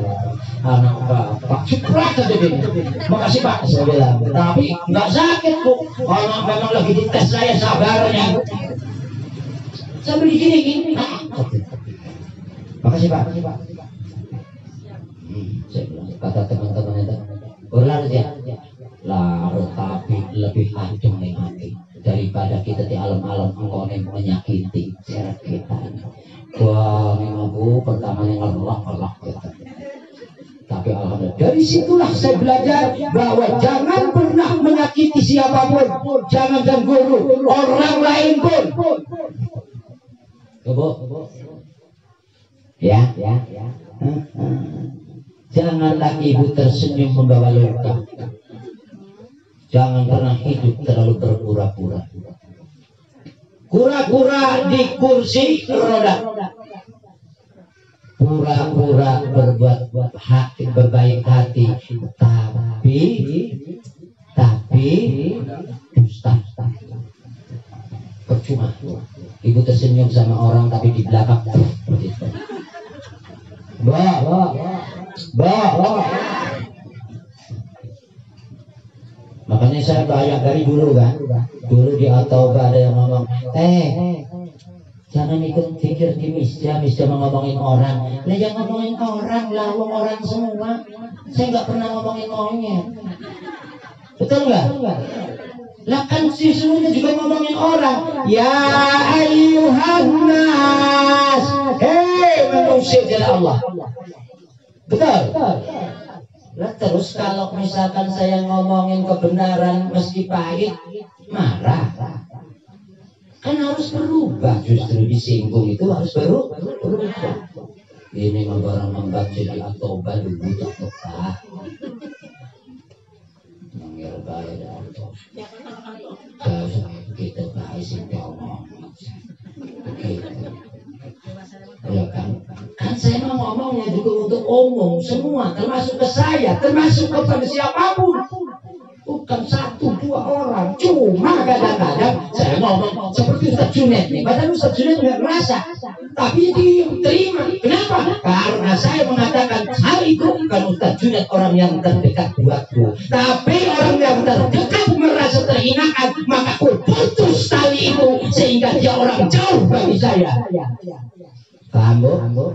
[SPEAKER 2] anak bapak cepat aja gini. Makasih Pak saya bilang, tapi nggak sakit Bu. Anak memang lagi dites saya sabarnya sambil gini. Makasih Pak. Saya bilang kata teman-teman itu berlarut ya. Larut tapi lebih adem nih hati daripada kita di alam-alam engkau yang menyakiti seret kita. Wah, memang Bu, pertamanya ngelak kita. Tapi alhamdulillah dari situlah saya belajar bahwa jangan pernah menyakiti siapapun, jangan dan guru, orang lain pun. Bu. Ya. Janganlah ibu tersenyum membawa luka. Jangan pernah hidup terlalu berpura-pura. Pura-pura di kursi roda. Pura-pura berbuat hati, berbaik hati, tapi dusta. Percuma. Ibu tersenyum sama orang tapi di belakang. Bah. Makanya saya banyak dari dulu kan. Dulu di At-Taubah ada yang ngomong, jangan ikut pikir di misja mau ngomongin orang. Lah jangan ngomongin orang lah, orang semua. Saya nggak pernah ngomongin monyet. Betul nggak? Lah kan si semuanya juga ngomongin orang. Ya ayyuhan nas, hei manusia jalan Allah. Betul. Lah terus kalau misalkan saya ngomongin kebenaran meski pahit, marah. Kan harus berubah, justru disinggung itu harus berubah. Ini barang membaca di At-Taubah dulu tak peka. Mengir baik dan kita baik sih ngomong. Ya kan saya mau ngomongnya juga untuk umum semua, termasuk ke saya, termasuk kepada siapapun, bukan 1-2 orang. Cuma kadang-kadang saya ngomong seperti Ustaz Junaid nih, padahal Ustaz Junaid nggak merasa, tapi diterima. Kenapa? Karena saya mengatakan hal itu bukan Ustaz Junaid orang yang terdekat buatku, tapi orang yang terdekat merasa terhinakan, maka aku putus tali itu sehingga dia orang jauh bagi saya. Paham Bu?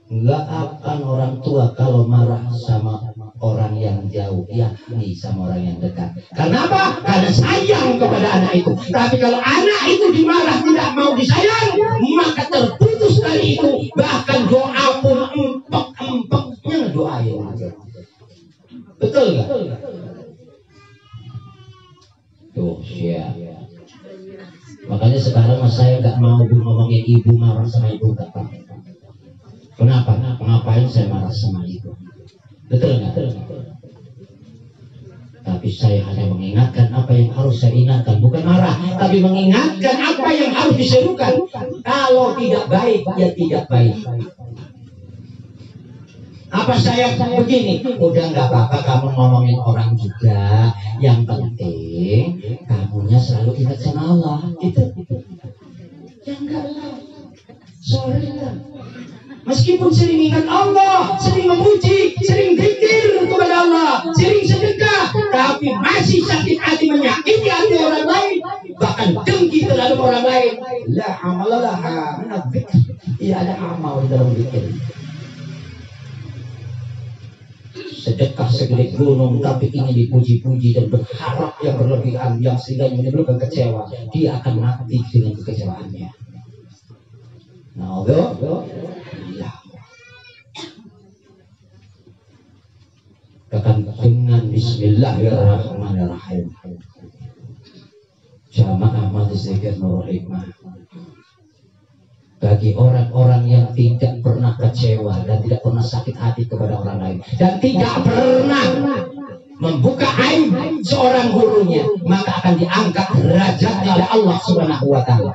[SPEAKER 2] Nggak akan orang tua kalau marah sama orang yang jauh, yakni sama orang yang dekat. Kenapa? Karena sayang kepada anak itu. Tapi kalau anak itu dimarah tidak mau disayang, maka terputus tali itu. Bahkan doa pun empek-empeknya doain. Betul nggak? Tuh siap. Makanya sekarang saya nggak mau ngomongin ibu marah sama ibu nggak apa. Kenapa? Ngapain saya marah sama ibu? Betul nggak? Tapi saya hanya mengingatkan apa yang harus saya ingatkan, bukan marah, tapi mengingatkan apa yang harus diserukan. Kalau tidak baik, ya tidak baik. Apa saya begini? Udah nggak apa-apa kamu ngomongin orang juga. Yang penting kamunya selalu ingat sama Allah. Gitu. Ya enggak lah. Sorry lah. Meskipun sering ingat Allah, sering memuji, sering zikir kepada masih sakit hati menyakiti hati orang lain, bahkan dengki terhadap orang lain, la amalalah minadz dzikr. Tidak ada amal di dalam zikir. Sedekah segede gunung tapi ingin dipuji-puji dan berharap yang berlebihan yang sehingga menimbulkan kecewa, dia akan mati dengan kekecewaannya. Nah, ya. Katakan dengan Bismillahirrahmanirrahim. Jamaah majelis zikir Nurul Hikmah. Bagi orang-orang yang tidak pernah kecewa dan tidak pernah sakit hati kepada orang lain dan tidak pernah membuka aib seorang gurunya, maka akan diangkat derajatnya oleh Allah Subhanahu wa taala.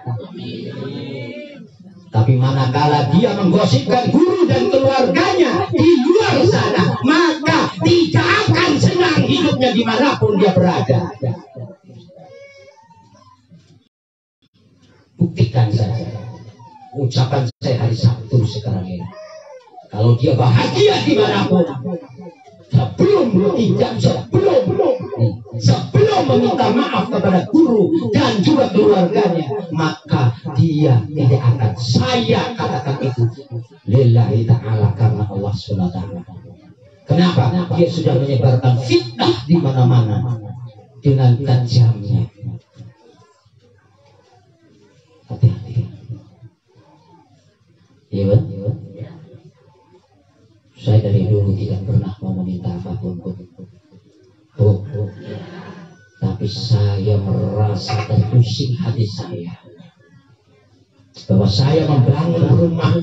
[SPEAKER 2] Tapi manakala dia menggosipkan guru dan keluarganya di luar sana, maka tidak akan senang hidupnya dimanapun dia berada. Buktikan saja ucapan saya hari Sabtu sekarang ini. Kalau dia bahagia dimanapun, sebelum meminta maaf kepada guru dan juga keluarganya, maka dia tidak akan, saya katakan itu lillahi ta'ala, karena Allah SWT. Kenapa? Dia sudah menyebarkan fitnah di mana-mana dengan tajamnya. Hati-hati. Iya, saya dari dulu tidak pernah mau meminta apapun, tapi saya merasa terpusing hati saya bahwa saya membangun rumah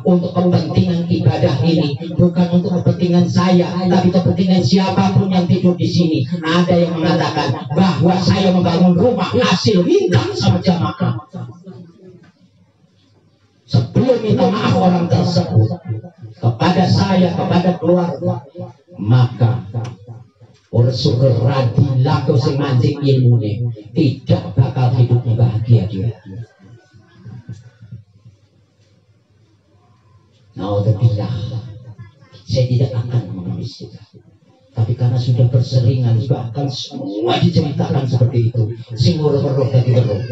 [SPEAKER 2] untuk kepentingan ibadah ini, bukan untuk kepentingan saya, tapi kepentingan siapapun yang tidur di sini. Ada yang mengatakan bahwa saya membangun rumah hasil minta sama jamaah. Sebelum minta maaf orang tersebut kepada saya, kepada keluarga, maka ursul radi laku sing mancing ilmune tidak bakal hidupnya bahagia dia. Naudzubillah, saya tidak akan mengemis. Tapi karena sudah berseringan, bahkan semua diceritakan seperti itu, singgur berroh tadi berroh.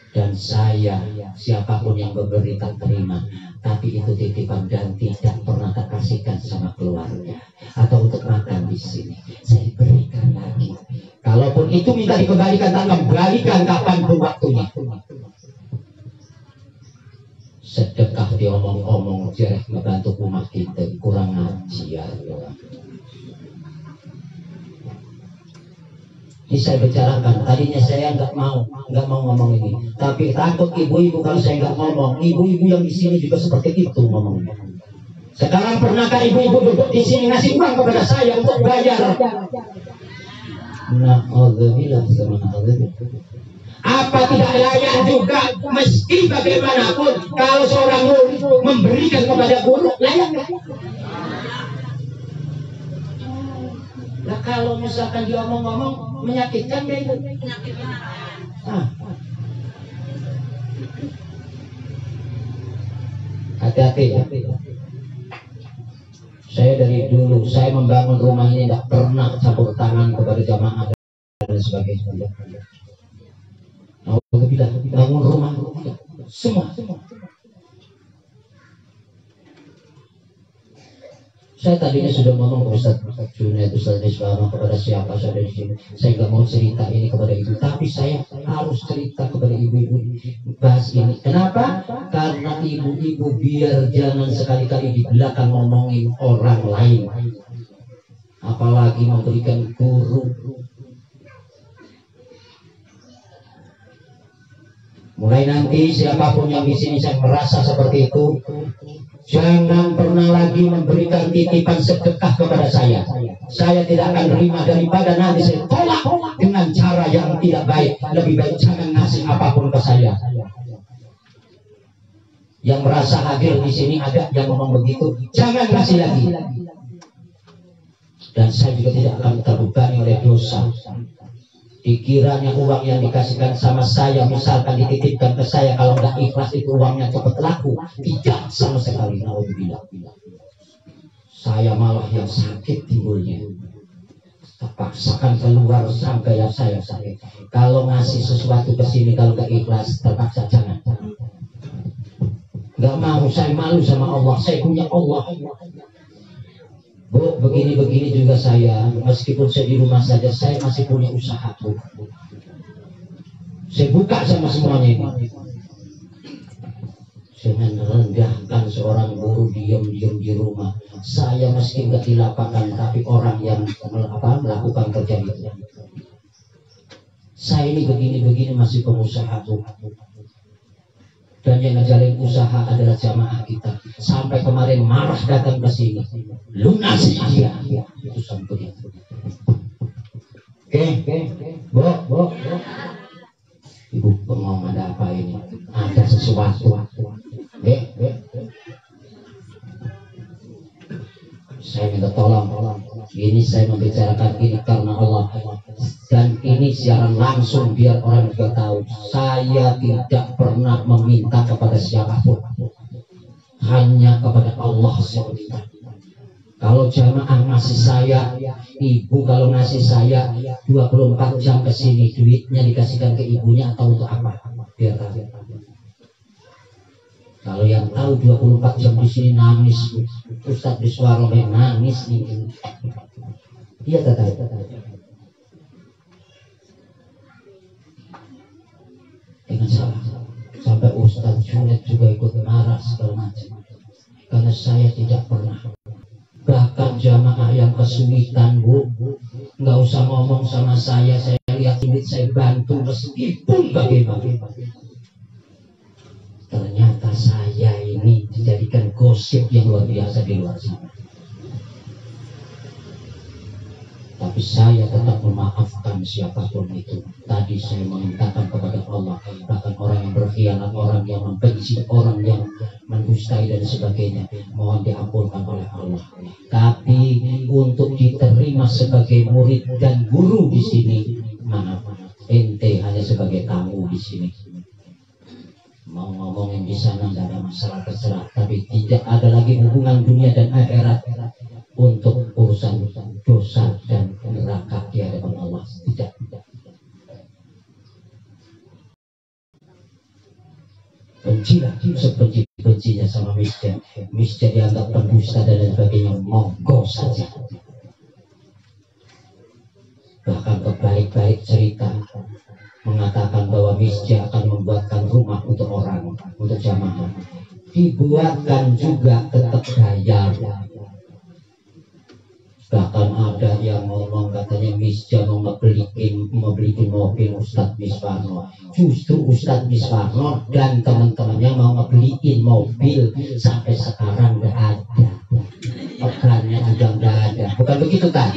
[SPEAKER 2] Dan saya, siapapun yang memberi tak terima, tapi itu titipan dan tidak pernah terkasihkan sama keluarga atau untuk makan di sini, saya berikan lagi. Kalaupun itu minta dikembalikan, tak kembalikan kapanpun waktunya. Sedekah diomong-omong, jereh ngebantu rumah kita, kurang ajar. Ini saya bicarakan, tadinya saya nggak mau ngomong ini, tapi takut ibu-ibu kalau saya nggak ngomong, ibu-ibu yang di sini juga seperti itu ngomongnya. Sekarang pernahkah ibu-ibu duduk di sini ngasih uang kepada saya untuk bayar? Na'udzubillah sama na'udzubillah. Apa tidak layak juga, meski bagaimanapun, kalau seorang murid memberikan kepada guru, layak nggak? Nah kalau misalkan dia ngomong-ngomong menyakitkan dia itu. Hati-hati ya. Saya dari dulu, saya membangun rumah ini tidak pernah campur tangan kepada jamaah dan sebagainya. Alhamdulillah, bangun rumah semua. Saya tadinya sudah ngomong ke Ustaz Junaid, Ustaz Islam, kepada siapa saja di sini. Saya nggak mau cerita ini kepada ibu, tapi saya harus cerita kepada ibu-ibu bahas ini. Kenapa? Karena ibu-ibu biar jangan sekali-kali di belakang ngomongin orang lain, apalagi memberikan guru. Mulai nanti siapapun yang di sini saya merasa seperti itu, jangan pernah lagi memberikan titipan sedekah kepada saya. Saya tidak akan terima, daripada nanti saya tolak dengan cara yang tidak baik. Lebih baik jangan ngasih apapun ke saya. Yang merasa hadir di sini ada yang ngomong begitu, jangan kasih lagi. Dan saya juga tidak akan terbebani oleh dosa. Dikiranya uang yang dikasihkan sama saya, misalkan dititipkan ke saya, kalau nggak ikhlas itu uangnya cepat laku. Tidak sama sekali. Alhamdulillah. Saya malah yang sakit timbulnya. Terpaksakan keluar sampai yang saya sakit. Kalau ngasih sesuatu ke sini kalau gak ikhlas, terpaksa jangan. Gak mau, saya malu sama Allah. Saya punya Allah. Bu, begini-begini juga saya. Meskipun saya di rumah saja, saya masih punya usaha, Bu. Saya buka sama semuanya ini. Saya merendahkan seorang guru diam-diam di rumah. Saya meski nggak di lapangan, tapi orang yang melakukan kerja itu. Saya ini begini-begini masih pengusaha, Bu. Dan yang ngejalin usaha adalah jamaah kita. Sampai kemarin marah datang ke sini. Lunasi dia. Itu sampai. Oke. Bu. Ibu bengong, ada apa ini? Ada sesuatu. Saya minta tolong. Ini saya membicarakan ini karena Allah. Dan ini siaran langsung biar orang juga tahu. Saya tidak pernah meminta kepada siapapun. Hanya kepada Allah saya minta. Kalau jamaah ngasih saya, ibu kalau ngasih saya 24 jam ke sini, duitnya dikasihkan ke ibunya atau untuk apa? Biar tahu. Kalau yang tahu 24 jam di sini nangis, Ustadz Biswaro nangis nih. Iya tetap. Dengan salah. Sampai Ustadz Junet juga ikut marah segala macam. Karena saya tidak pernah. Bahkan jamaah yang kesulitan, Bu, nggak usah ngomong sama saya lihat duit saya bantu meskipun bagaimana. Ternyata saya ini dijadikan gosip yang luar biasa di luar sana. Tapi saya tetap memaafkan siapapun itu. Tadi saya memintakan kepada Allah, bahkan orang yang berkhianat, orang yang membenci, orang yang mendustai dan sebagainya, mohon diampunkan oleh Allah. Tapi untuk diterima sebagai murid dan guru di sini, maaf, ente hanya sebagai tamu di sini. Mau ngomongin di sana tidak ada masalah, terserah. Tapi tidak ada lagi hubungan dunia dan akhirat untuk urusan dosa dan neraka di hadapan Allah. Tidak. Bencilah sebenci-bencinya sama miskin. Miskin dianggap pendusta dan lain sebagainya, monggo saja. Bahkan kebaik-baik cerita mengatakan bahwa miskin akan membuatkan rumah untuk orang, untuk jamaah. Dibuatkan juga tetap bayar. Bahkan ada yang ngomong katanya misja mau beliin mobil Ustadz Miswarno. Justru Ustadz Miswarno dan teman-temannya mau ngebeliin mobil sampai sekarang nggak ada. Pegannya juga nggak ada. Bukan begitu kan?